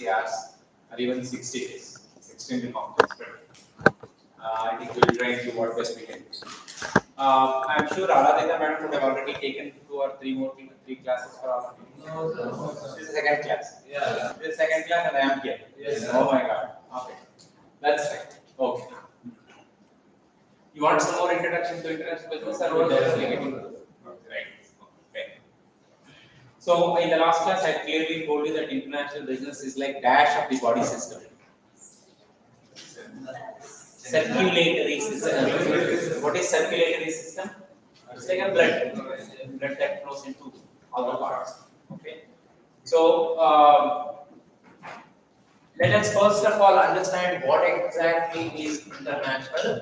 hours or even 60 days. It's extremely complex. But, I think we'll try and do what best we can do. I'm sure Aradhita madam would have already taken 3 classes for all of you. No. This is the second class. Yeah. This is the second class and I am here. Yes. Oh my God. Okay. That's right. Okay. You want some more introduction to international business or we directly get into it? Right. Okay. So in the last class, I clearly told you that international business is like dash of the body system. Circulatory system. What is circulatory system? It's like a blood that flows into all the parts. Okay. So let us first of all understand what exactly is international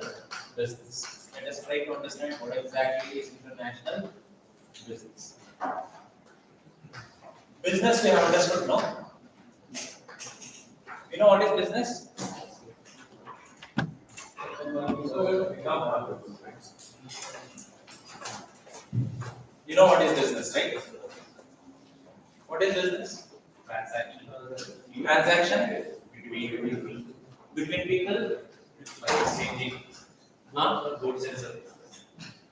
business. Let us try to understand what exactly is international business. Business we have understood, no? You know what is business? You know what is business, right? What is business? Transaction. Transaction between people by exchanging goods and services.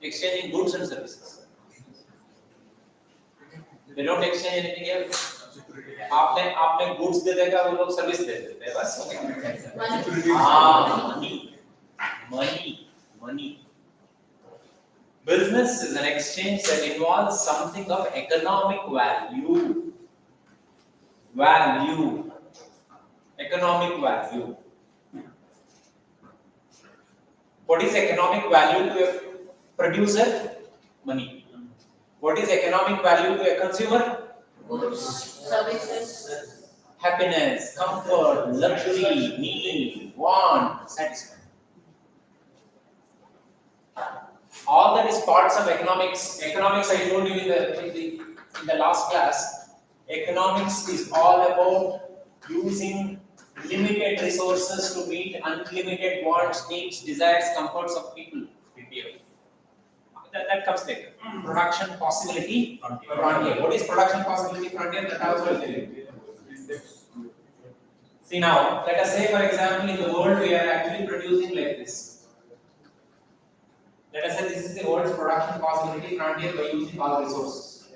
Exchanging goods and services. They don't exchange anything else. आपने goods दे देगा वो लोग service दे देते हैं बस. Money. Business is an exchange that involves something of economic value. Economic value. What is economic value to a producer? Money. What is economic value to a consumer? Goods, services, Happiness, comfort, luxury, need, want, satisfaction. All that is parts of economics. Economics, I told you in the last class. Economics is all about using limited resources to meet unlimited wants, needs, desires, comforts of people. That comes later. Production possibility frontier. What is production possibility frontier? That also will tell you. See now, let us say for example in the world we are actually producing like this. Let us say this is the world's production possibility frontier by using all resources.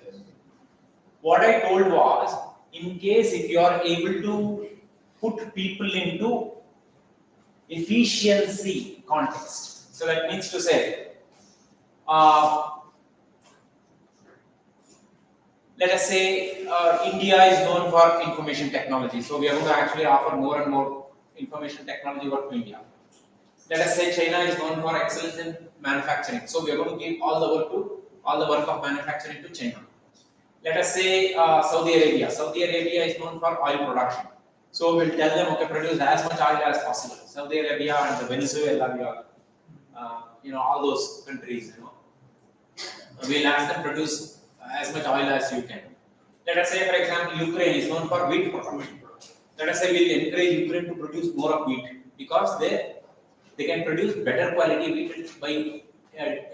What I told was, in case if you are able to put people into efficiency context. So that means to say, let us say India is known for information technology. So we are going to actually offer more and more information technology work to India. Let us say China is known for excellence in manufacturing. So we are going to give all the work of manufacturing to China. Let us say Saudi Arabia. Saudi Arabia is known for oil production. So we'll tell them, okay, produce as much oil as possible. Saudi Arabia and Venezuela, all those countries, we'll ask them produce as much oil as you can. Let us say, for example, Ukraine is known for wheat production. Let us say we'll encourage Ukraine to produce more of wheat because they can produce better quality wheat by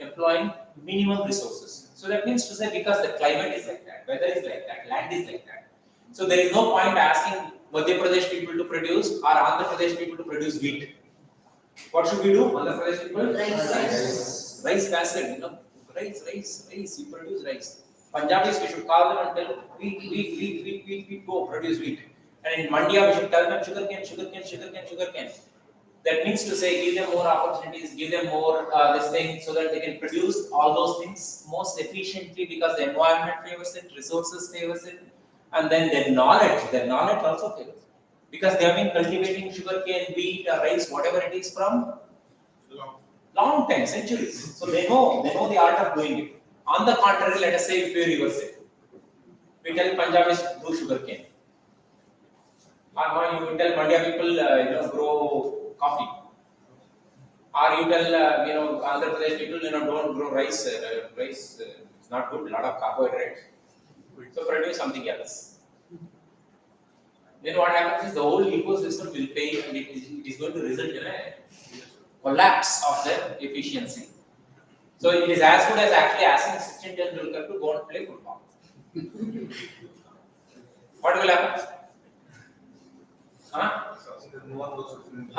employing minimum resources. So that means to say because the climate is like that, weather is like that, land is like that. So there is no point asking Madhya Pradesh people to produce or Andhra Pradesh people to produce wheat. What should we do? Andhra Pradesh people? Rice basket, rice. You produce rice. Punjabis, we should call them and tell wheat, go produce wheat. And in Mandya, we should tell them sugarcane. That means to say, give them more opportunities, give them more this thing, so that they can produce all those things most efficiently because the environment favors it, resources favors it, and then their knowledge also favors it. Because they have been cultivating sugarcane, wheat, or rice, whatever it is from long time, centuries. So they know the art of doing it. On the contrary, let us say if we reverse it, we tell Punjabis do sugarcane. Or you tell Mandya people, grow coffee. Or you tell, Andhra Pradesh people, don't grow rice. Rice is not good, a lot of carbohydrates. So produce something else. Then what happens is the whole ecosystem will fail and it is going to result in a collapse of their efficiency. So it is as good as actually asking Sachin Tendulkar to go and play football. What will happen? Huh? No one was suffering.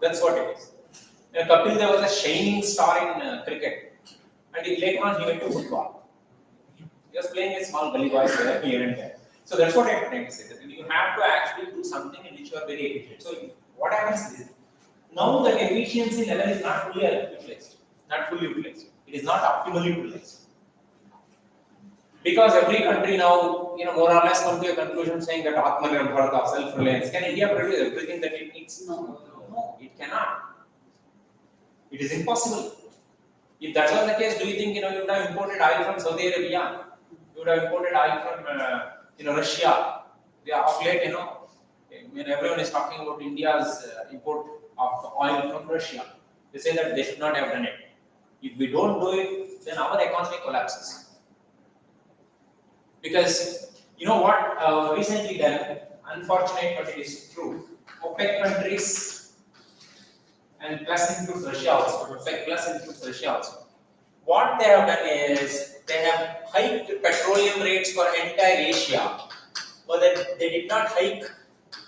That's what it is. In Kapil, there was a shining star in cricket, and later on he went to football. He was playing a small gully boy there, here and there. So that's what I'm trying to say. That you have to actually do something in which you are very efficient. So what happens is now the efficiency level is not fully utilized, not fully utilized. It is not optimally utilized. Because every country now, more or less come to a conclusion saying that Atmanirbharta, self-reliance. Can India produce everything that it needs? No, it cannot. It is impossible. If that was the case, do you think you would have imported oil from Saudi Arabia? You would have imported oil from Russia. Of late, when everyone is talking about India's import of oil from Russia, they say that they should not have done it. If we don't do it, then our economy collapses. Because you know what recently done, unfortunate but it is true, OPEC countries and plus includes Russia also, OPEC plus includes Russia also. What they have done is they have hiked petroleum rates for entire Asia, but they did not hike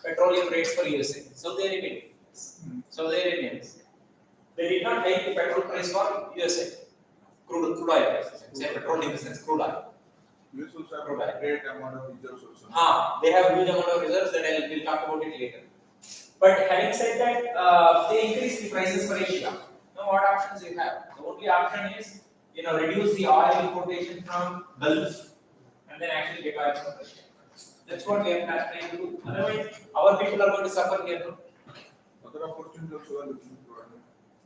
petroleum rates for USA. So they remain. They did not hike the petrol price for USA. Crude oil prices. Say petrol in the sense crude oil. US also have a great amount of reserves also. They have huge amount of reserves that we'll talk about it later. But having said that, they increase the prices for Asia. Now what options you have? The only option is reduce the oil importation from Gulf and then actually get oil from Russia. That's what we are trying to do. Otherwise, our people are going to suffer here. Other opportunities also are looking for.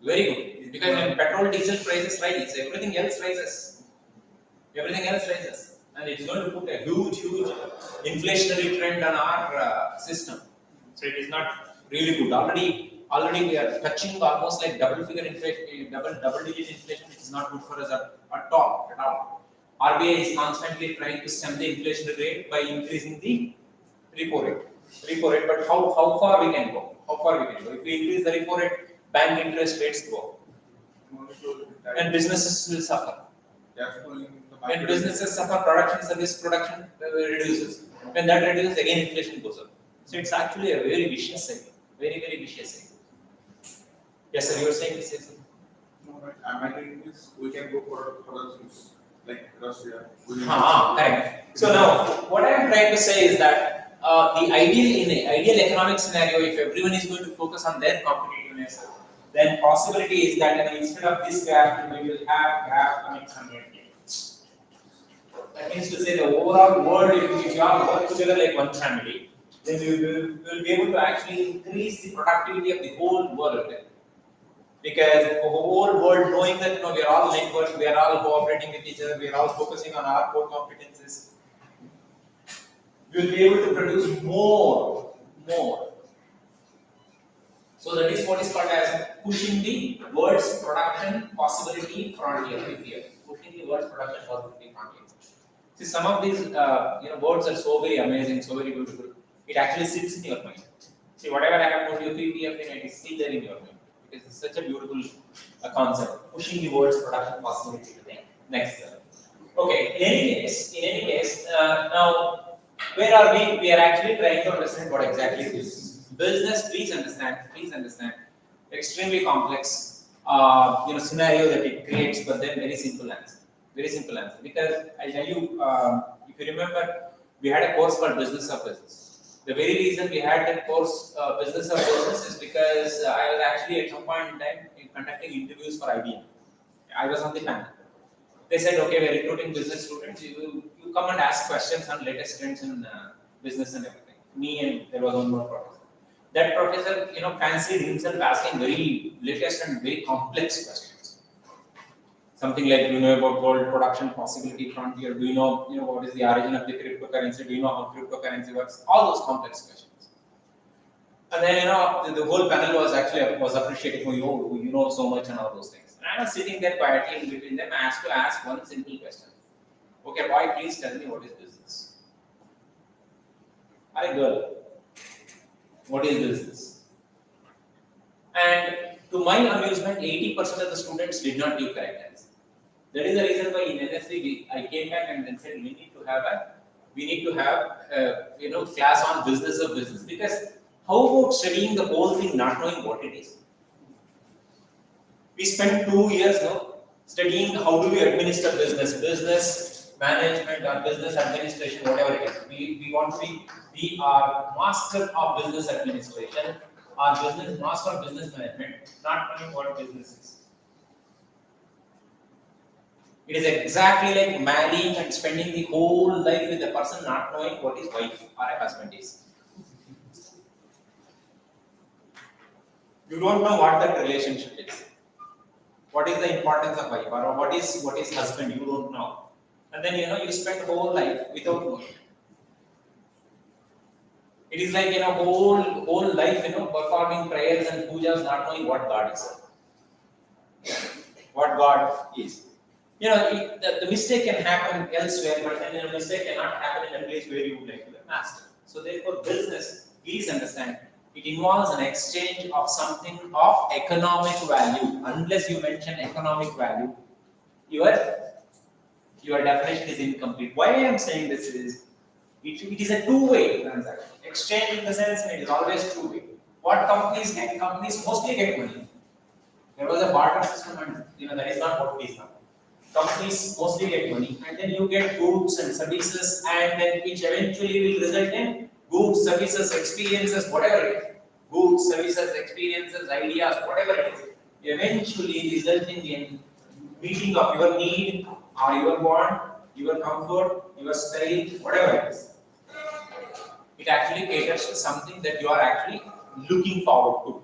Very good. Because when petrol, diesel prices rise, everything else rises. And it is going to put a huge inflationary trend on our system. So it is not really good. Already we are touching almost like double-digit inflation, which is not good for us at all. RBI is constantly trying to stem the inflation rate by increasing the repo rate. But how far we can go? If we increase the repo rate, bank interest rates go up. And businesses will suffer. When businesses suffer, production reduces. When that reduces, again inflation goes up. So it's actually a very vicious cycle. Very vicious cycle. Yes, sir, you were saying this. No, right. I'm adding this. We can go for other things like Russia. Correct. So now, what I am trying to say is that the ideal economic scenario, if everyone is going to focus on their competitiveness, then possibility is that instead of this graph, we will have graph coming from here. That means to say the overall world, if you all work together like one family, then we will be able to actually increase the productivity of the whole world. Because the whole world knowing that we are all networked, we are all cooperating with each other, we are all focusing on our core competences, we will be able to produce more. So that is what is called as pushing the world's production possibility frontier. Pushing the world's production possibility frontier. See, some of these words are so very amazing, so very beautiful. It actually sits in your mind. See, whatever I have told you, PPF, it is still there in your mind. Because it's such a beautiful concept. Pushing the world's production possibility to the next level. Okay, in any case, now where are we? We are actually trying to understand what exactly this is. Business, please understand, extremely complex scenario that it creates, but then very simple answer. Because I'll tell you, if you remember, we had a course called Business of Business. The very reason we had that course, Business of Business, is because I was actually at some point in time conducting interviews for IBM. I was on the panel. They said, okay, we're recruiting business students. You come and ask questions on latest trends in business and everything. Me and there was one more professor. That professor, fancied himself asking very latest and very complex questions. Something like, do you know about world production possibility frontier? Do you know, what is the origin of the cryptocurrency? Do you know how cryptocurrency works? All those complex questions. And then, the whole panel was appreciating who you know so much and all those things. And I was sitting there quietly in between them, asked to ask one simple question. Okay, boy, please tell me what is business? Hi, girl. What is business? And to my amusement, 80% of the students did not give correct answer. That is the reason why in NSC I came back and then said we need to have a class on business of business, because How about studying the whole thing, not knowing what it is? We spent 2 years now studying how do we administer business management or business administration, whatever it is. We want to be our master of business administration, our business master of business management, not knowing what business is. It is exactly like marrying and spending the whole life with a person not knowing what his wife or a husband is. You don't know what that relationship is. What is the importance of wife or what is husband? You don't know, and then you spend whole life without knowing. It is like whole life performing prayers and pujas, not knowing what God is, what God is. The mistake can happen elsewhere, but then the mistake cannot happen in a place where you would like to be a master. So therefore, business, please understand, it involves an exchange of something of economic value. Unless you mention economic value, your definition is incomplete. Why I am saying this is, it is a two-way transaction. Exchange in the sense it is always two-way. What companies get? Companies mostly get money. There was a barter system, and that is not what it is now. Companies mostly get money, and then you get goods and services, and then which eventually will result in goods, services, experiences, whatever it is. Goods, services, experiences, ideas, whatever it is. Eventually resulting in meeting of your need or your want, your comfort, your style, whatever it is. It actually caters to something that you are actually looking forward to,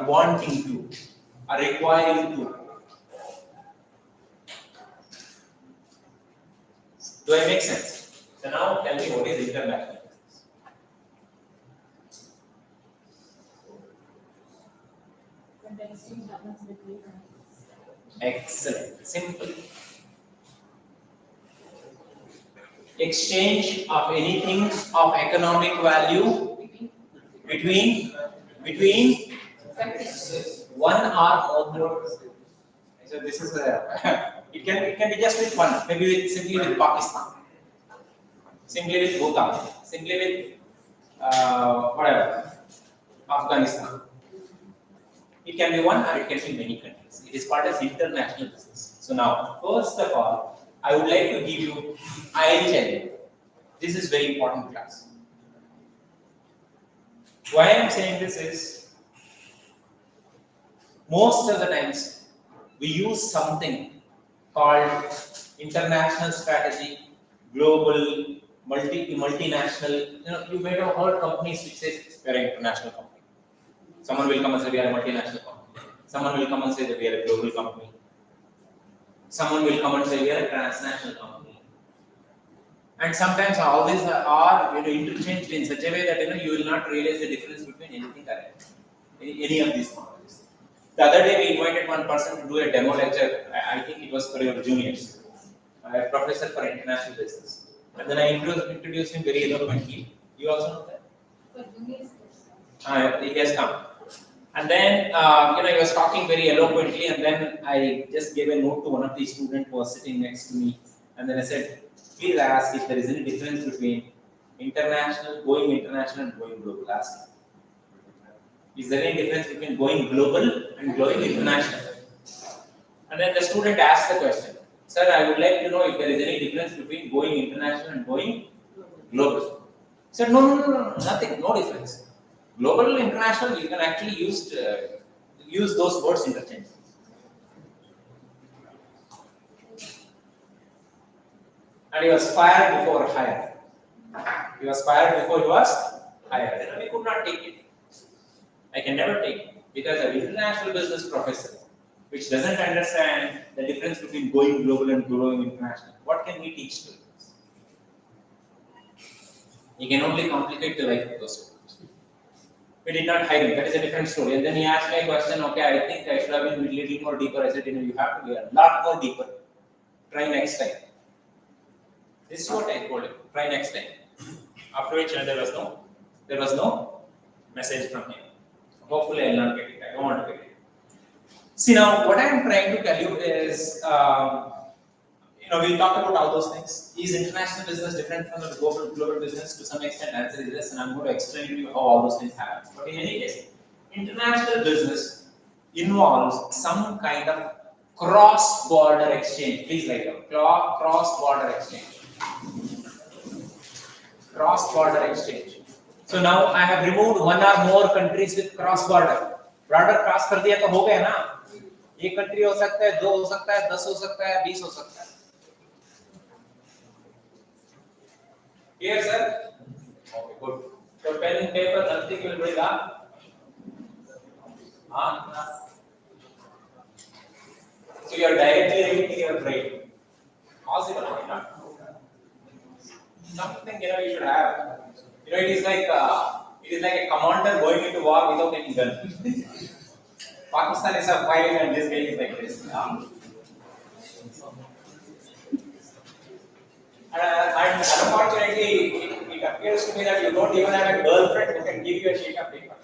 or wanting to, or requiring to. Do I make sense? So now tell me what is international business? When the exchange happens between countries. Excellent. Simple. Exchange of anything of economic value between one or more. So this is it can be just with one, maybe simply with Pakistan, simply with Bhutan, simply with whatever, Afghanistan. It can be one or it can be many countries. It is called as international business. So now, first of all, I would like to give you, I'll tell you, this is very important class. Why I am saying this is, most of the times we use something called international strategy, global, multinational. You may have heard companies which say we are an international company. Someone will come and say we are a multinational company. Someone will come and say that we are a global company. Someone will come and say we are a transnational company. And sometimes all these are interchanged in such a way that you will not realize the difference between anything correct, any of these companies. The other day we invited one person to do a demo lecture. I think it was for your juniors, a professor for international business. And then I introduced him very eloquently. You also know that? For juniors, He has come. And then he was talking very eloquently, and then I just gave a note to one of the students who was sitting next to me, and then I said, please ask if there is any difference between going international and going global. Ask. Is there any difference between going global and going international? And then the student asked the question, sir, I would like to know if there is any difference between going international and going global. I said, no, nothing, no difference. Global and international, you can actually use those words interchangeably. And he was fired before hired. He was fired before he was hired. And we could not take it. I can never take it because an international business professor, which doesn't understand the difference between going global and going international, what can he teach students? He can only complicate the life of those students. We did not hire him. That is a different story. And then he asked me a question. Okay, I think I should have been a little more deeper. I said, you have to be a lot more deeper. Try next time. This is what I told him. Try next time. After which there was no message from him. Hopefully, I will not get it. I don't want to get it. See now, what I am trying to tell you is, we'll talk about all those things. Is international business different from the global business? To some extent, answer is yes, and I'm going to explain to you how all those things happen. But in any case, international business involves some kind of cross-border exchange. Please write down cross-border exchange. Cross-border exchange. So now I have removed one or more countries with cross-border. Border cross कर दिया तो हो गया ना? एक country हो सकता है, 2 हो सकता है, 10 हो सकता है, 20 हो सकता है. Clear, sir? Okay, good. So pen, paper, nothing will bring up. So you are directly reading your brain. Possible or not? Something you should have. It is like a commander going into war without any gun. Pakistan is a fighting and this guy is like this. And unfortunately, it appears to me that you don't even have a girlfriend who can give you a sheet of paper.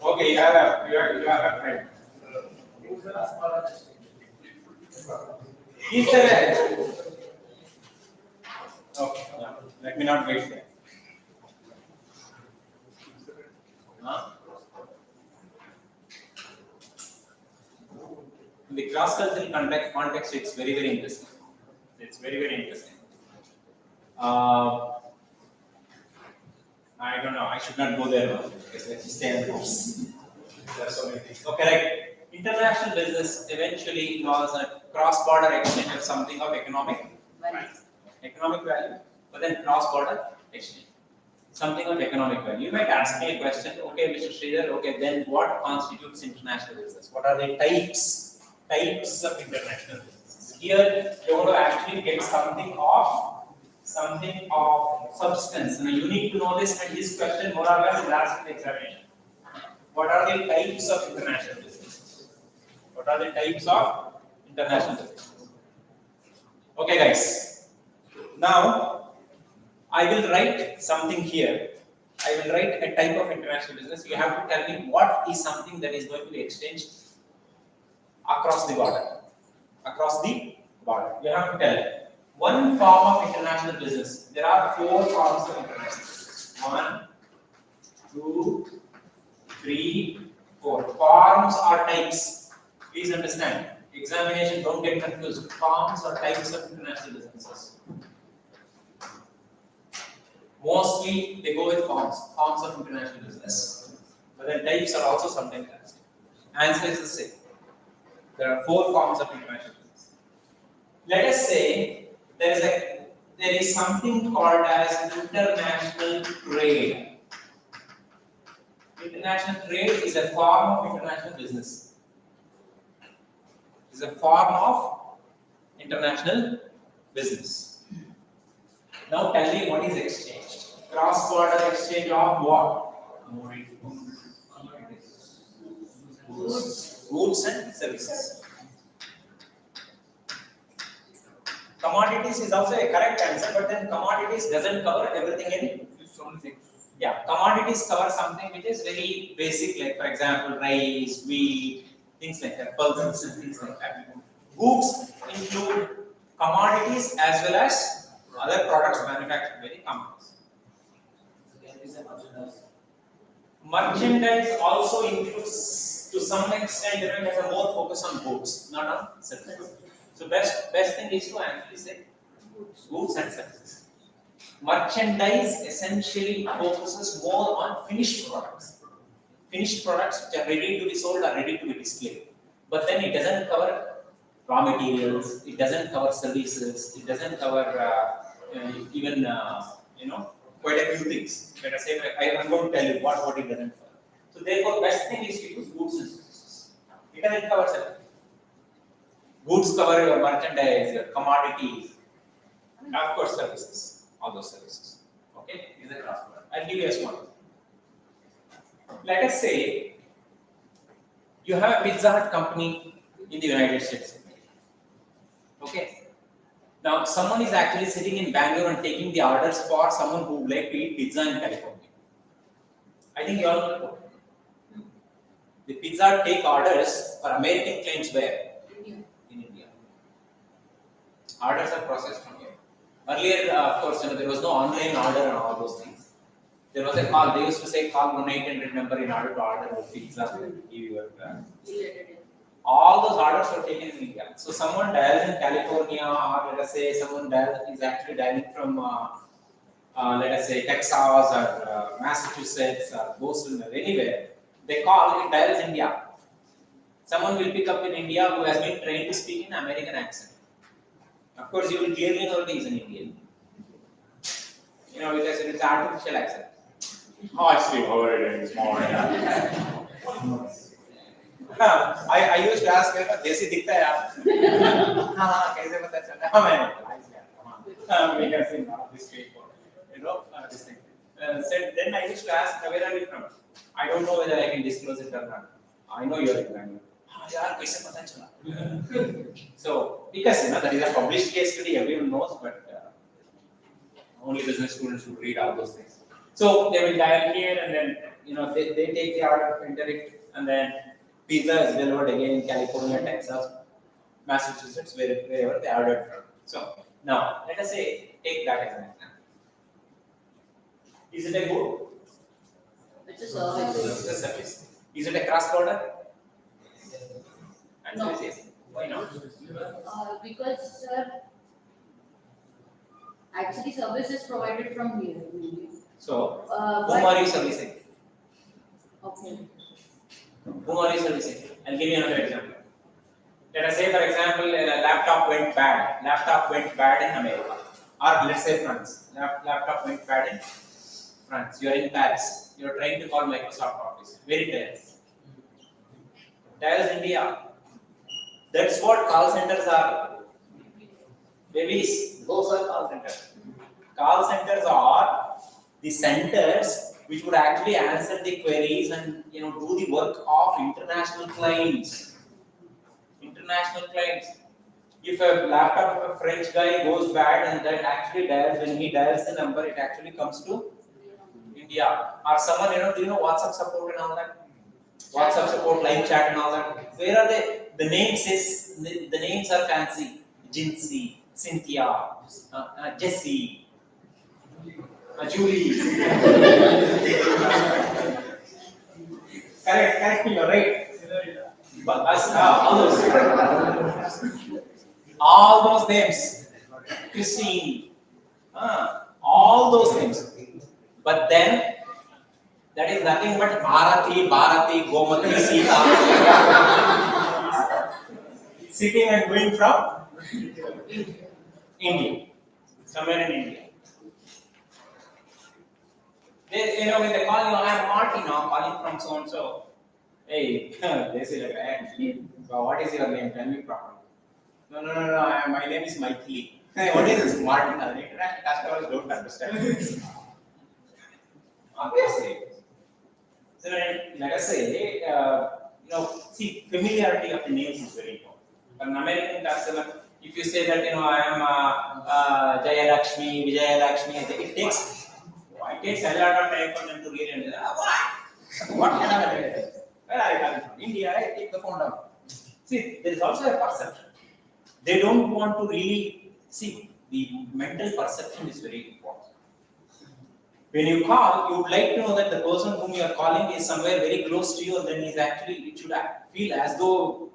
Okay, you have a friend. Is there okay, yeah. Let me not wait there. In the cross-cultural context, it's very, very interesting. It's very, very interesting. I don't know. I should not go there now because let's stay on course. There are so many things. Okay, right. International business eventually involves a cross-border exchange of something of economic value, but then cross-border exchange, something of economic value. You might ask me a question. Okay, Mr. Sridhar. Okay, then what constitutes international business? What are the types of international business? Here, you want to actually get something of substance. Now you need to know this, and this question more or less is asked in the examination. What are the types of international business? What are the types of international business? Okay, guys. Now I will write something here. I will write a type of international business. You have to tell me what is something that is going to be exchanged across the border. Across the border. You have to tell me. One form of international business. There are 4 forms of international business. 1, 2, 3, 4. Forms are types. Please understand. Examination, don't get confused. Forms are types of international businesses. Mostly they go with forms of international business. But then types are also sometimes asked. Answer is the same. There are 4 forms of international business. Let us say there is something called as international trade. International trade is a form of international business. It is a form of international business. Now tell me what is exchanged. Cross-border exchange of what? Goods and services. Commodities is also a correct answer, but then commodities doesn't cover everything in. Yeah, commodities cover something which is very basic, like for example, rice, wheat, things like that, pulses and things like that. Goods include commodities as well as other products manufactured by the companies. Merchandise also includes, to some extent, it has a more focus on goods, not on services. So best thing is to actually say goods and services. Merchandise essentially focuses more on finished products. Finished products which are ready to be sold or ready to be displayed. But then it doesn't cover raw materials, it doesn't cover services, it doesn't cover even quite a few things. Let us say I'm going to tell you what it doesn't cover. So therefore, best thing is to use goods and services. It doesn't cover everything. Goods cover your merchandise, your commodities, and of course services, all those services. Okay, is a cross-border. I'll give you a small. Let us say you have a Pizza Hut company in the United States. Okay. Now someone is actually sitting in Bangalore and taking the orders for someone who would like to eat pizza in California. I think you all know. The Pizza Hut take orders for American clients where? India. In India. Orders are processed from here. Earlier, of course, there was no online order and all those things. There was a call. They used to say call 1-800 number in order to order a pizza. Give your, all those orders were taken in India. So someone dials in California, or let us say someone is actually dialing from, let us say Texas or Massachusetts or Boston or anywhere. They call, it dials India. Someone will pick up in India who has been trained to speak in American accent. Of course, you will clearly know that he is an Indian. Because it is artificial accent. Hi Steve, how are you doing this morning? I used to ask her, "Desi dikhta hai aap?" हाँ कैसे पता चला? मैंने we have seen this straightforward. This thing. Then I used to ask, "Where are you from?" I don't know whether I can disclose it or not. I know you are in Bangalore. हाँ यार कैसे पता चला? So because that is a published case study, everyone knows, but only business students should read all those things. So they will dial here and then they take the order, enter it, and then pizza is delivered again in California, Texas, Massachusetts, wherever they ordered from. So now let us say take that as an example. Is it a good? It's a service. It's a service. Is it a cross border? No. Yes. Why not? Because sir, actually service is provided from here. So whom But are you servicing? okay. Whom are you servicing? I'll give you another example. Let us say, for example, a laptop went bad. Laptop went bad in America. Or let's say France. Laptop went bad in France. You are in Paris. You are trying to call Microsoft Office. Where it is? Dials India. That's what call centers are. Babies, those are call centers. Call centers are the centers which would actually answer the queries and do the work of international clients. International clients. If a laptop of a French guy goes bad and that actually dials, when he dials the number, it actually comes to India. Or someone, do you know WhatsApp support and all that? WhatsApp support, live chat and all that. Where are they? The names are fancy. Jinsey, Cynthia, Jessie, Julie. Correct, you're right. But all those names, Christine, all those names. But then, that is nothing but Bharati, Gomati, Sita. Sitting and going from India, somewhere in India. They, when they call you, I'm Martin, I'm calling from so and so. Hey, they say like, hey, what is your name? Tell me properly. No, my name is Michael. Hey, what is this Martin? International customers don't understand. Obviously. So let us say, see, familiarity of the names is very important. For an American customer, if you say that I am Jaya Lakshmi, Vijaya Lakshmi, it takes a lot of time for them to really understand. What kind of a name? Where are you coming from? India, I take the phone down. See, there is also a perception. They don't want to really see the mental perception is very important. When you call, you would like to know that the person whom you are calling is somewhere very close to you, and then it should feel as though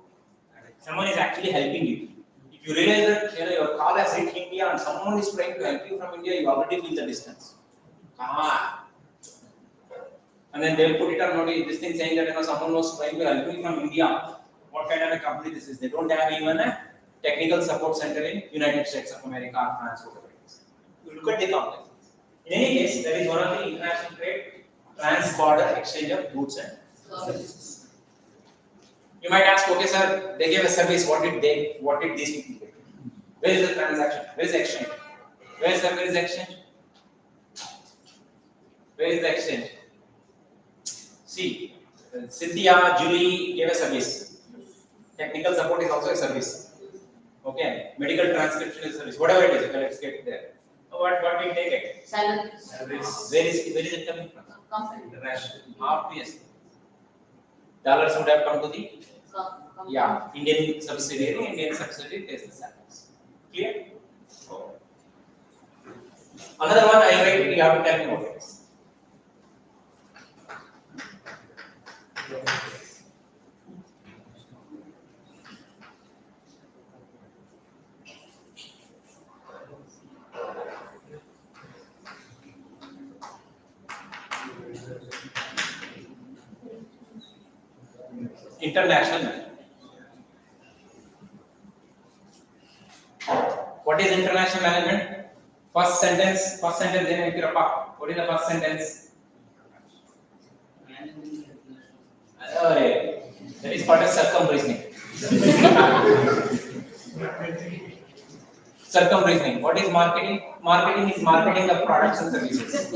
someone is actually helping you. If you realize that your call has hit India and someone is trying to help you from India, you already feel the distance. And then they'll put it on notice, this thing saying that someone was trying to help me from India. What kind of a company this is? They don't have even a technical support center in United States of America or France, whatever it is. You look at the complex. In any case, that is one of the international trade, trans-border exchange of goods and services. You might ask, okay, sir, they gave a service. What did these people get? Where is the transaction? Where is the exchange? Where is the exchange? Where is the exchange? See, Cynthia, Julie gave a service. Technical support is also a service. Okay, medical transcription is a service. Whatever it is, okay, let's get there. What did they get? Salary. Where is it coming from? Company. International. Obviously. Dollars would have come to the Come. Indian subsidiary pays the salaries. Clear? Another one I write, you have to tell me what it is. International management. What is international management? First sentence in Kirapa. What is the first sentence? That is called as circumreasoning. Circumreasoning. What is marketing? Marketing is marketing of products and services.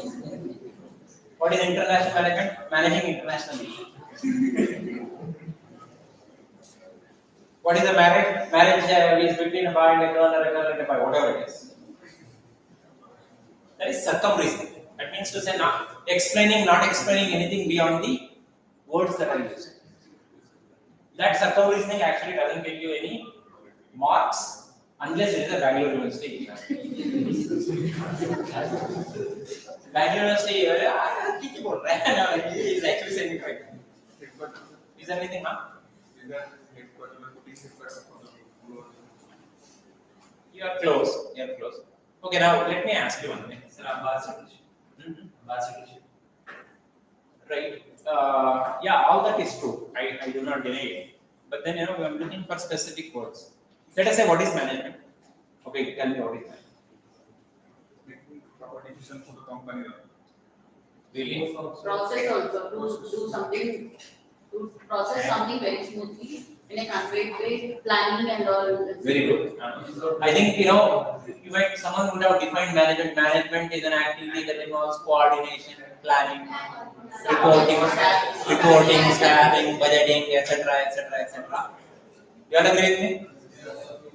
What is international management? Managing internationally. What is a marriage? Marriage is between a boy and a girl, or a girl and a boy, whatever it is. That is circumreasoning. That means to say not explaining anything beyond the words that are used. That circumreasoning actually doesn't give you any marks unless it is a Bangalore University exam. Bangalore University, is actually saying it right. Is there anything, huh? Is that headquarters, police headquarters for the floor? You are close. Okay, now let me ask you one thing. Sir, Bar citizenship. Right. All that is true. I do not deny it. But then, we are looking for specific words. Let us say, what is management? Okay, tell me what is management. Making proper decision for the company. Really? Process also to do something, to process something very smoothly in a controlled way, planning and all. Very good. I think, someone would have defined management. Management is an activity that involves coordination, planning, reporting, staffing, budgeting, etc. You all agree with me?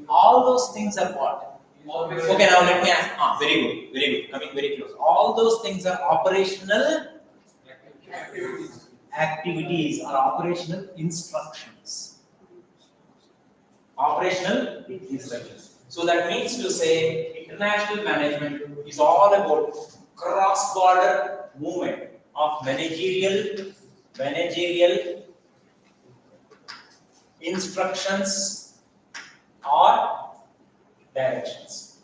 All those things are what? Okay, now let me ask. Very good. Coming very close. All those things are operational activities or operational instructions. Operational instructions. So that means to say international management is all about cross-border movement of managerial instructions or directions.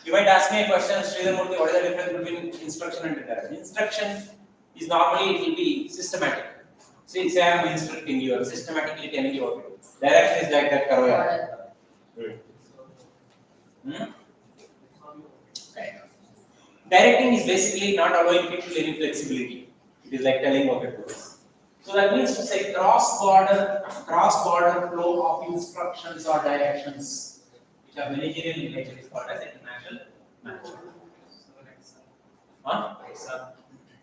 You might ask me a question, Sridhar Murthy, what is the difference between instruction and direction? Instruction is normally, it will be systematic. Say I am instructing you, I am systematically telling you what to do. Direction is like that, Karvaya. Okay. Directing is basically not allowing people any flexibility. It is like telling what to do. So that means to say cross-border flow of instructions or directions which are managerial in nature is called as international management. Huh?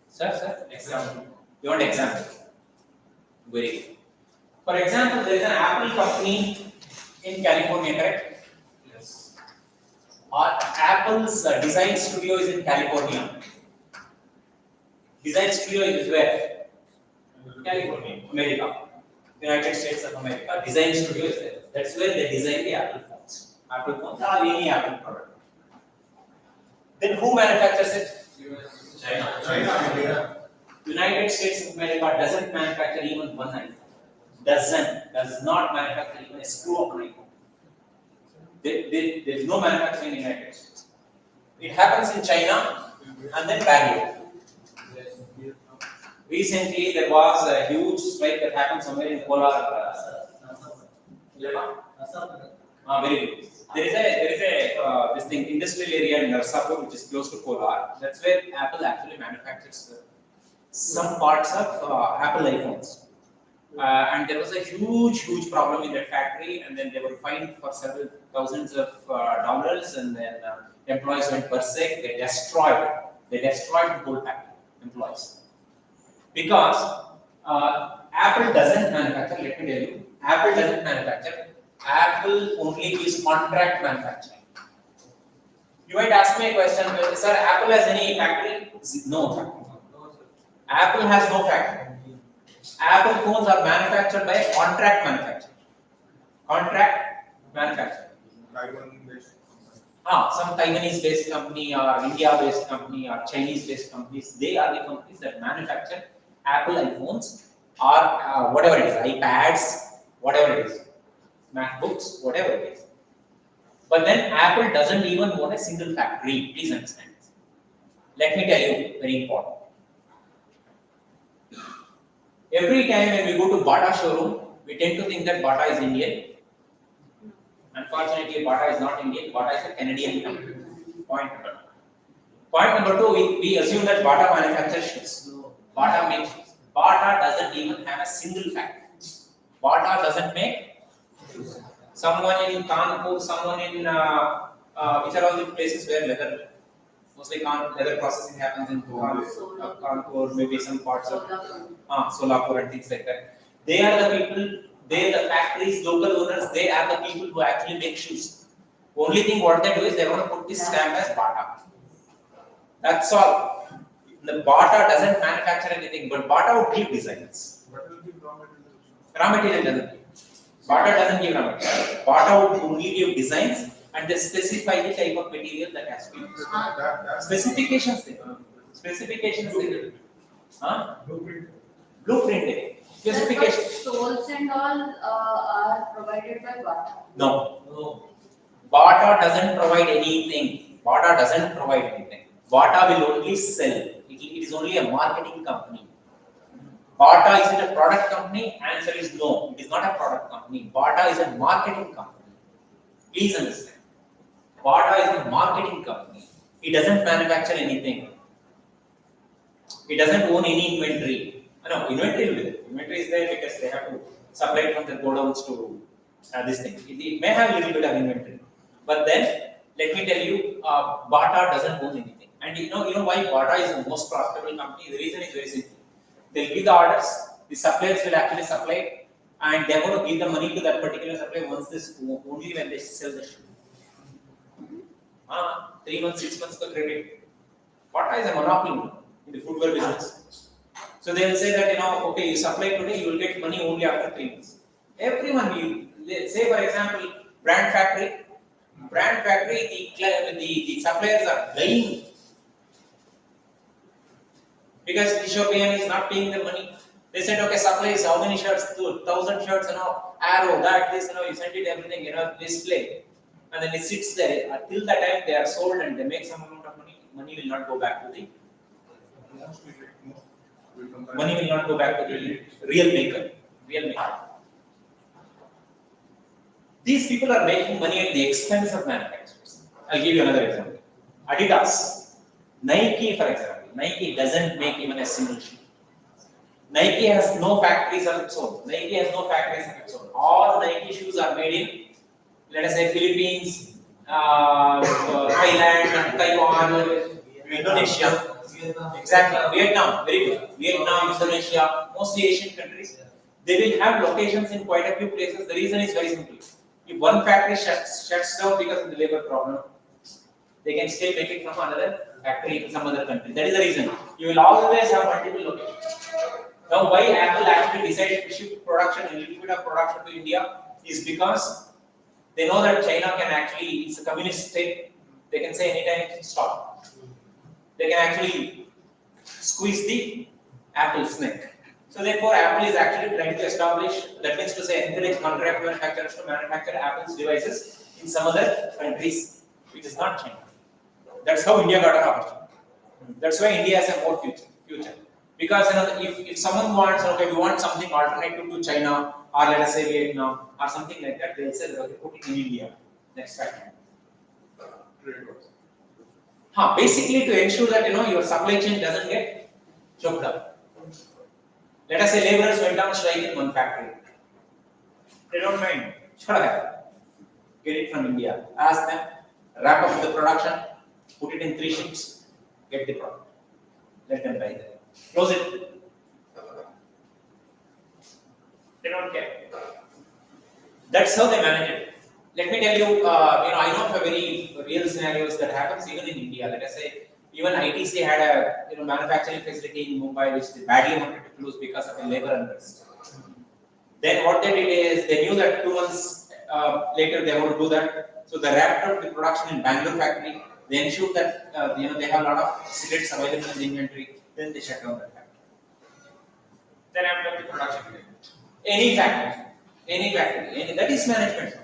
Sir? Example. You want example? Very good. For example, there is an Apple company in California, correct? Yes. Apple's design studio is in California. Design studio is where? California, America. United States of America. Design studio is there. That's where they design the Apple phones. Apple phones or any Apple product. Then who manufactures it? China. United States of America doesn't manufacture even one iPhone. Does not manufacture even a screw of an iPhone. There is no manufacturing in the United States. It happens in China and then Bangalore. Recently, there was a huge strike that happened somewhere in Kolar. Very good. There is a this thing industrial area in Narsapur, which is close to Kolar. That's where Apple actually manufactures some parts of Apple iPhones. And there was a huge problem in that factory, and then they were fined for several thousands of dollars, and then employees went berserk. They destroyed the whole factory. Employees. Because Apple doesn't manufacture, let me tell you, Apple doesn't manufacture. Apple only gives contract manufacturing. You might ask me a question, sir, Apple has any factory? No. Apple has no factory. Apple phones are manufactured by a contract manufacturer. Contract manufacturer. Taiwan-based. Some Taiwanese-based company or India-based company or Chinese-based companies, they are the companies that manufacture Apple iPhones or whatever it is, iPads, whatever it is, MacBooks, whatever it is. But then Apple doesn't even own a single factory. Please understand this. Let me tell you, very important. Every time when we go to Bata showroom, we tend to think that Bata is Indian. Unfortunately, Bata is not Indian. Bata is a Canadian company. Point number one. Point number two, we assume that Bata manufactures shoes. Bata makes shoes. Bata doesn't even have a single factory. Bata doesn't make someone in Kanpur, someone in which are all the places where leather, mostly leather processing happens in Kanpur, maybe some parts of Solapur and things like that. They are the people, they the factories, local owners, they are the people who actually make shoes. Only thing what they do is they want to put this stamp as Bata. That's all. The Bata doesn't manufacture anything, but Bata would give designs. What will be raw material? Raw material doesn't give. Bata doesn't give raw material. Bata would only give designs and they specify the type of material that has to be used. Specifications there. Specifications there. Blueprint. Blueprint there. Specifications. Soles and all are provided by Bata. No. No. Bata doesn't provide anything. Bata doesn't provide anything. Bata will only sell. It is only a marketing company. Bata is it a product company? Answer is no. It is not a product company. Bata is a marketing company. Please understand. Bata is a marketing company. It doesn't manufacture anything. It doesn't own any inventory. No, inventory will be there. Inventory is there because they have to supply from the godowns to this thing. It may have a little bit of inventory. But then, let me tell you, Bata doesn't own anything. And you know why Bata is the most profitable company? The reason is very simple. They'll give the orders, the suppliers will actually supply, and they're going to give the money to that particular supplier only when they sell the shoe. 3 months, 6 months the credit. Bata is a monopoly in the footwear business. So they will say that okay, you supply today, you will get money only after 3 months. Everyone, say for example, brand factory, the suppliers are dying because the Ethiopian is not paying the money. They said, okay, supplies how many shirts? 1,000 shirts, arrow, that, this, you send it everything, display. And then it sits there until the time they are sold and they make some amount of money. Money will not go back to the money will not go back to the real maker. These people are making money at the expense of manufacturers. I'll give you another example. Adidas, Nike, for example. Nike doesn't make even a single shoe. Nike has no factories of its own. All Nike shoes are made in, let us say, Philippines, Thailand, Taiwan, Indonesia. Exactly. Vietnam, very good. Vietnam, Indonesia, mostly Asian countries. They will have locations in quite a few places. The reason is very simple. If one factory shuts down because of the labor problem, they can still make it from another factory in some other country. That is the reason. You will always have multiple locations. Now, why Apple actually decided to shift production, a little bit of production to India, is because they know that China can actually, it's a communist state, they can say anytime stop. They can actually squeeze the Apple's neck. So therefore, Apple is actually trying to establish, that means to say, encourage contract manufacturers to manufacture Apple's devices in some other countries, which is not China. That's how India got an opportunity. That's why India has a more future. Because if someone wants, okay, we want something alternative to China, or let us say Vietnam, or something like that, they'll say, okay, put it in India. Next factory. Basically to ensure that your supply chain doesn't get choked up. Let us say laborers went on strike in one factory. They don't mind. Get it from India. Ask them, wrap up the production, put it in 3 shifts, get the product. Let them buy that. Close it. They don't care. That's how they manage it. Let me tell you, I know of a very real scenarios that happens even in India. Let us say Even ITC had a manufacturing facility in Mumbai which they badly wanted to close because of the labor unrest. Then what they did is they knew that 2 months later they would do that, so they wrapped up the production in Bangalore factory. They ensured that they have a lot of cigarettes available in the inventory. Then they shut down that factory. Then after the production, any factory, that is management.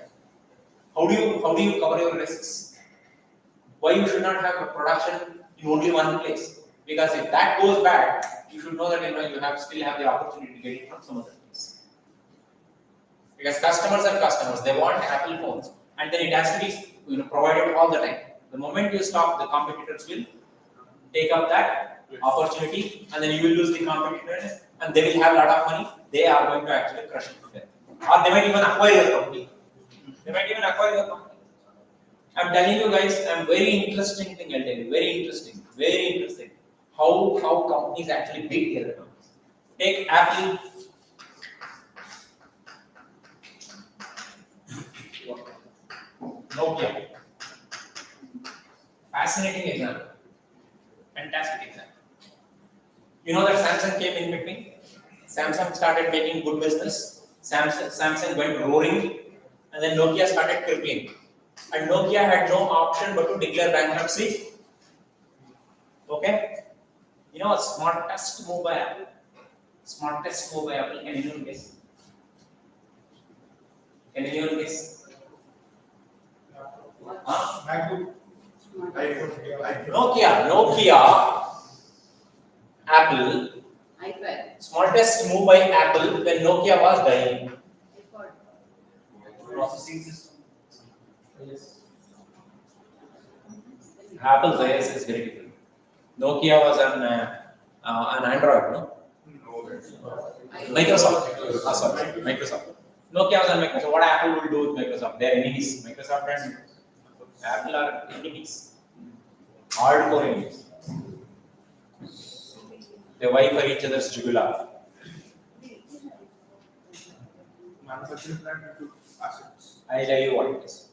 How do you cover your risks? Why you should not have a production in only one place? Because if that goes bad, you should know that you still have the opportunity to get it from some other place. Because customers are customers, they want Apple phones, and then it has to be provided all the time. The moment you stop, the competitors will take up that opportunity, and then you will lose the competitors, and they will have a lot of money. They are going to actually crush it together, or they might even acquire your company. I'm telling you guys, very interesting thing. I'll tell you, very interesting. How companies actually beat their companies. Take Apple. Nokia. Fascinating example. Fantastic example. You know that Samsung came in between? Samsung started making good business. Samsung went roaring, and then Nokia started crippling. And Nokia had no option but to declare bankruptcy. Okay? Smartest move by Apple. Can anyone guess? Huh? MacBook. Nokia, Apple, iPad. smartest move by Apple when Nokia was dying. iPod. Processing system. Yes. Apple's OS is very different. Nokia was an Android, no? No, that's Microsoft. Nokia was on Microsoft. So what Apple will do with Microsoft? They're enemies. Microsoft and Apple are enemies. Hardcore enemies. They vie for each other's jugular. manufacturing plant into assets. I'll tell you what it is.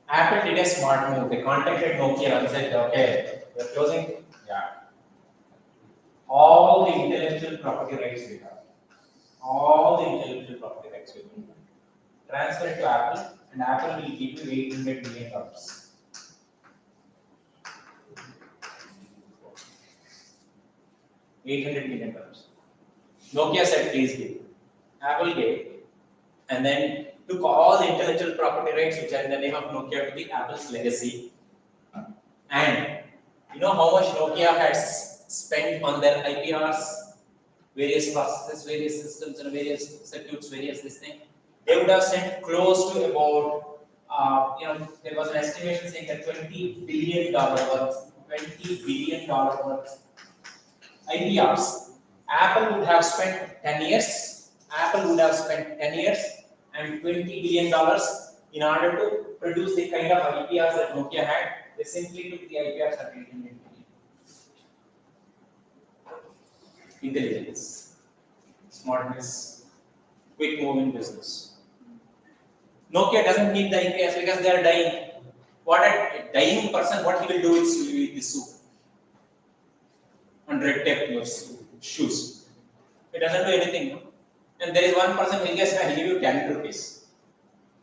Apple did a smart move. They contacted Nokia and said, okay, we're closing. Yeah. All the intellectual property rights we have. Transfer it to Apple, and Apple will give you $800 million. $800 million. Nokia said, please give. Apple gave, and then took all the intellectual property rights which are in the name of Nokia to be Apple's legacy. And you know how much Nokia has spent on their IPRs, various processes, various systems, and various circuits, various this thing. They would have spent close to about, there was an estimation saying that $20 billion worth IPRs. Apple would have spent 10 years. And $20 billion in order to produce the kind of IPRs that Nokia had. They simply took the IPRs and made it into intelligence, smartness, quick moving business. Nokia doesn't need the IPRs because they are dying. What a dying person, what he will do is he will eat the soup and red tape your shoes. It doesn't do anything. No? And there is one person who will guess, I will give you 10 rupees.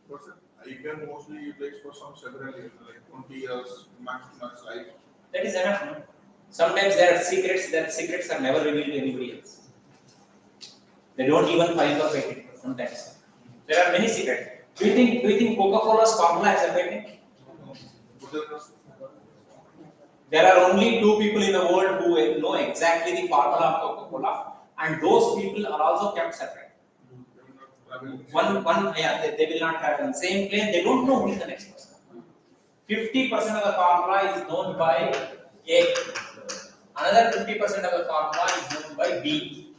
What's it? You can mostly utilize for some several years, like 20 years, max life. That is enough. No? Sometimes there are secrets, that secrets are never revealed to anybody else. They don't even file for patent sometimes. There are many secrets. Do you think Coca-Cola's formula has a patent? There are only 2 people in the world who know exactly the formula of Coca-Cola, and those people are also kept separate. They will not travel in the same plane. They don't know who is the next person. 50% of the formula is known by A. Another 50% of the formula is known by B.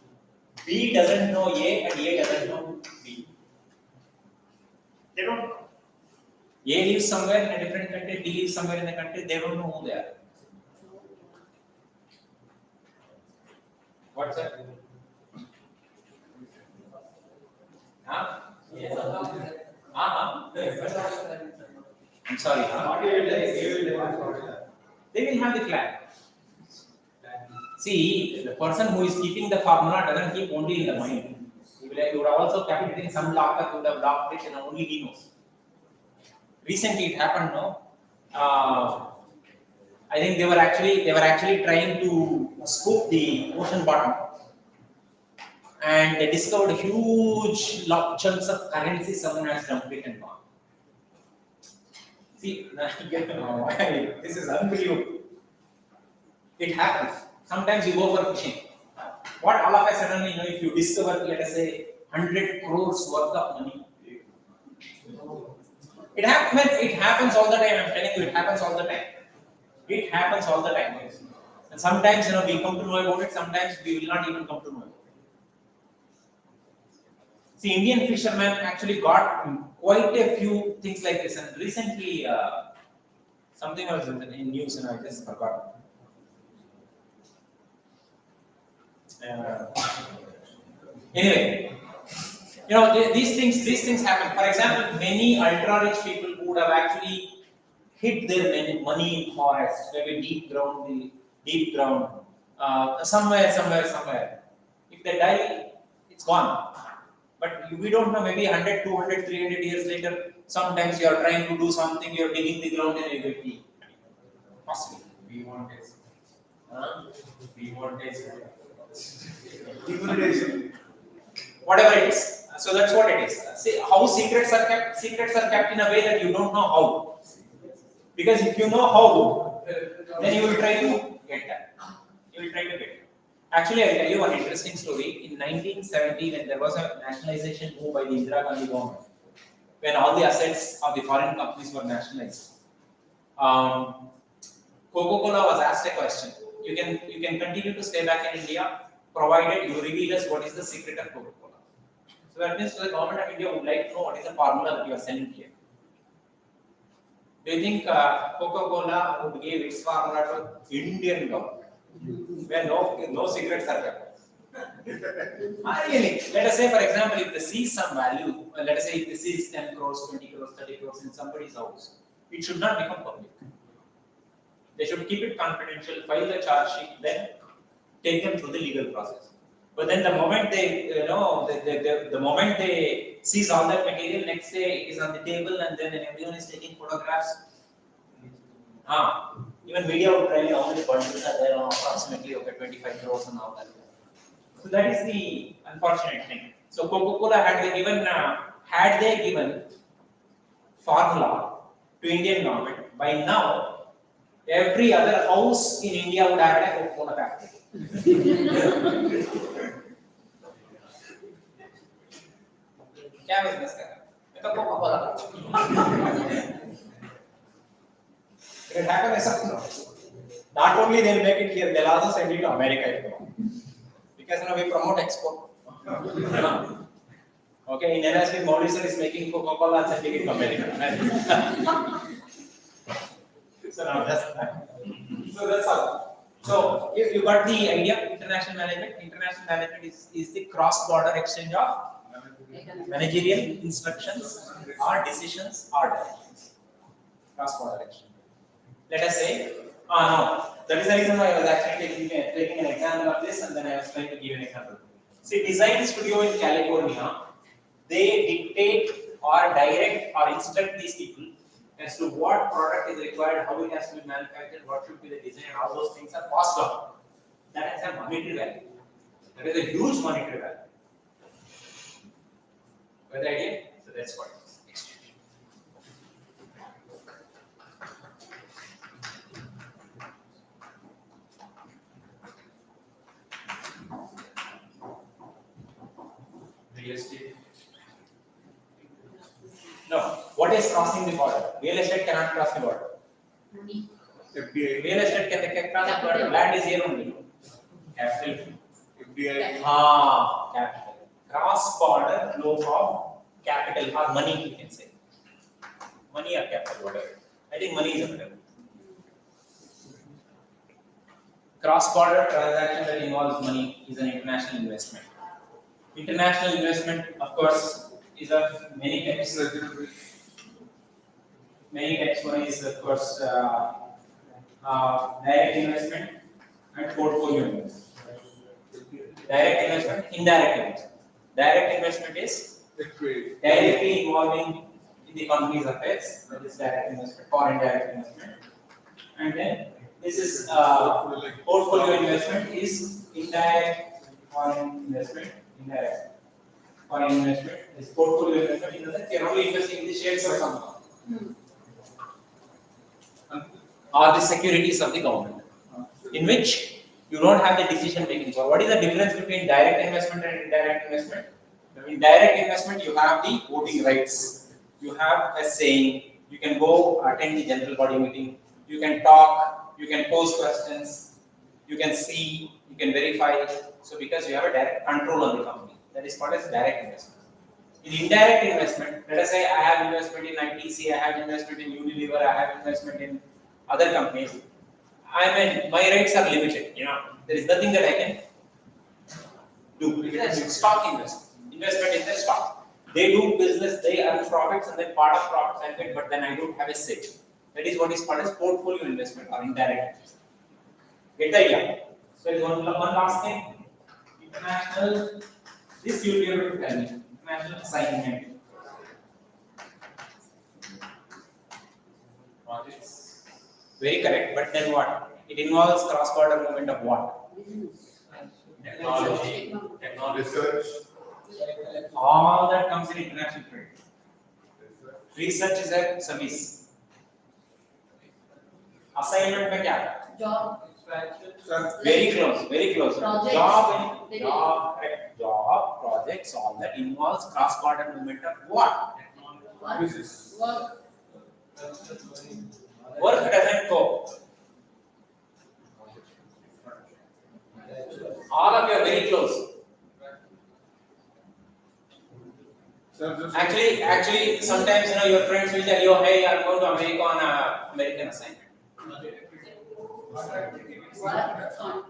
B doesn't know A, and A doesn't know B. They don't know. A lives somewhere in a different country, B lives somewhere in the country. They don't know who they are. What's that? Huh? Yes. I'm sorry. Huh? They will have the flag. See, the person who is keeping the formula doesn't keep only in the mind. He would have also kept it in some locker, he would have locked it, and only he knows. Recently, it happened. No, I think they were actually trying to scoop the ocean bottom, and they discovered huge chunks of currency someone has dumped it and gone. See, this is unbelievable. It happens. Sometimes you go for fishing. What all of a sudden, if you discover, let us say, 100 crores worth of money. It happens all the time. I'm telling you, it happens all the time. It happens all the time. And sometimes, we come to know about it. Sometimes we will not even come to know about it. See, Indian fishermen actually got quite a few things like this. And recently, something was in news, and I just forgot. Anyway, these things happen. For example, many ultra rich people who would have actually hid their money in forests, maybe deep ground, somewhere. If they die, it's gone. But we don't know, maybe 100, 200, 300 years later, sometimes you are trying to do something, you are digging the ground and you get the possible. We want this. We want this. Whatever it is. So that's what it is. See how secrets are kept. Secrets are kept in a way that you don't know how. Because if you know how, then you will try to get that. You will try to get it. Actually, I'll tell you one interesting story. In 1970, when there was a nationalization move by the Indira Gandhi government, when all the assets of the foreign companies were nationalized, Coca-Cola was asked a question. You can continue to stay back in India, provided you reveal us what is the secret of Coca-Cola. So that means the government of India would like to know what is the formula that you are selling here. Do you think Coca-Cola would give its formula to Indian government, where no secrets are kept? Really? Let us say, for example, if they see some value, let us say if this is 10 crores, 20 crores, 30 crores in somebody's house, it should not become public. They should keep it confidential, file the charge sheet, then take them through the legal process. But then the moment the moment they seize all that material, next day it is on the table, and then everyone is taking photographs. Even media would tell you how many bundles are there, approximately 25 crores and all that. So that is the unfortunate thing. So Coca-Cola had they given formula to Indian government, by now every other house in India would have had a Coca-Cola factory. क्या business कर रहा है? मैं तो Coca-Cola. It happened as no. Not only they'll make it here, they'll also send it to America. Because we promote export. Okay, in NSP, Mauricer is making Coca-Cola and sending it to America. So now that's how. So you got the idea. International management. International management is the cross-border exchange of managerial instructions or decisions or directions. Cross-border exchange. Let us say, no, that is the reason why I was actually taking an example of this, and then I was trying to give an example. See, design studio in California, they dictate or direct or instruct these people as to what product is required, how it has to be manufactured, what should be the design, and all those things are passed on. That has a monetary value. That is a huge monetary value. Got the idea? So that's what it is. Real estate. No. What is crossing the border? Real estate cannot cross the border. Money. FDI, Real estate can cross the border. Land is here only. Capital. FDI, Capital. Cross-border flow of capital or money, you can say. Money or capital, whatever. I think money is better. Cross-border transaction that involves money is an international investment. International investment, of course, is of many types. Many types. One is, of course, direct investment and portfolio investment. Direct investment, indirect investment. Direct investment is Equity. directly involving in the company's affairs, that is direct investment or indirect investment. And then this is portfolio investment is indirect foreign investment, indirect foreign investment is portfolio investment in the sense you're only investing in the shares of some company or the securities of the government, in which you don't have the decision making power. What is the difference between direct investment and indirect investment? In direct investment, you have the voting rights, you have a saying, you can go attend the general body meeting, you can talk, you can pose questions, you can see, you can verify. So because you have a direct control on the company, that is called as direct investment. In indirect investment, let us say I have investment in ITC, I have investment in Unilever, I have investment in other companies. My rights are limited. There is nothing that I can do. Because it's stock investment in the stock. They do business, they earn profits, and then part of profits I get, but then I don't have a say. That is what is called as portfolio investment or indirect investment. Get the idea? So there is one last thing. International. This you will be able to tell me. International assignment. Projects. Very correct, but then what? It involves cross-border movement of what? Technology. Research. All that comes in international trade. Research is a service. Assignment में क्या? Job. Sir, Very close, very close. Projects. Job, projects, all that involves cross-border movement of what? Work. business. Work. Work doesn't go. All of you are very close. Sir, just Actually, sometimes your friends will tell you, "Hey, I'm going to America on an American assignment." Work. Contract.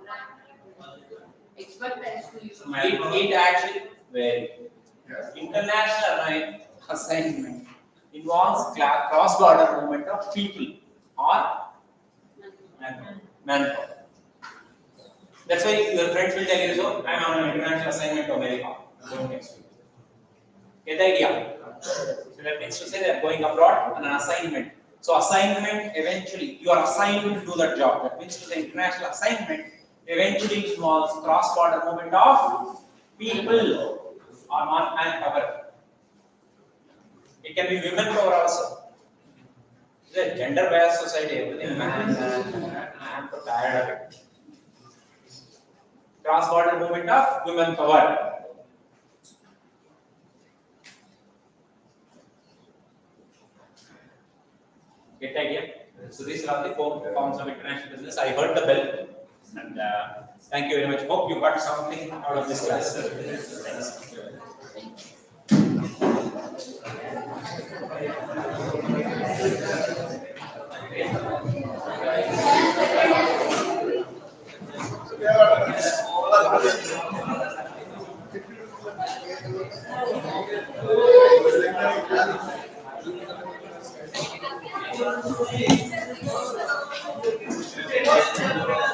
Expect us to use. It actually very yes. international assignment involves cross-border movement of people or manpower. That's why your friends will tell you, so I'm on an international assignment to America. I'm going next week. Get the idea? So that means to say they're going abroad on an assignment. So assignment eventually, you are assigned to do that job. That means to say international assignment eventually involves cross-border movement of people or manpower. It can be women power also. It's a gender-biased society. Everything man. I'm so tired of it. Cross-border movement of women power. Get the idea? So these are the 4 forms of international business. I heard the bell, and thank you very much. Hope you got something out of this class. Thanks. Yeah.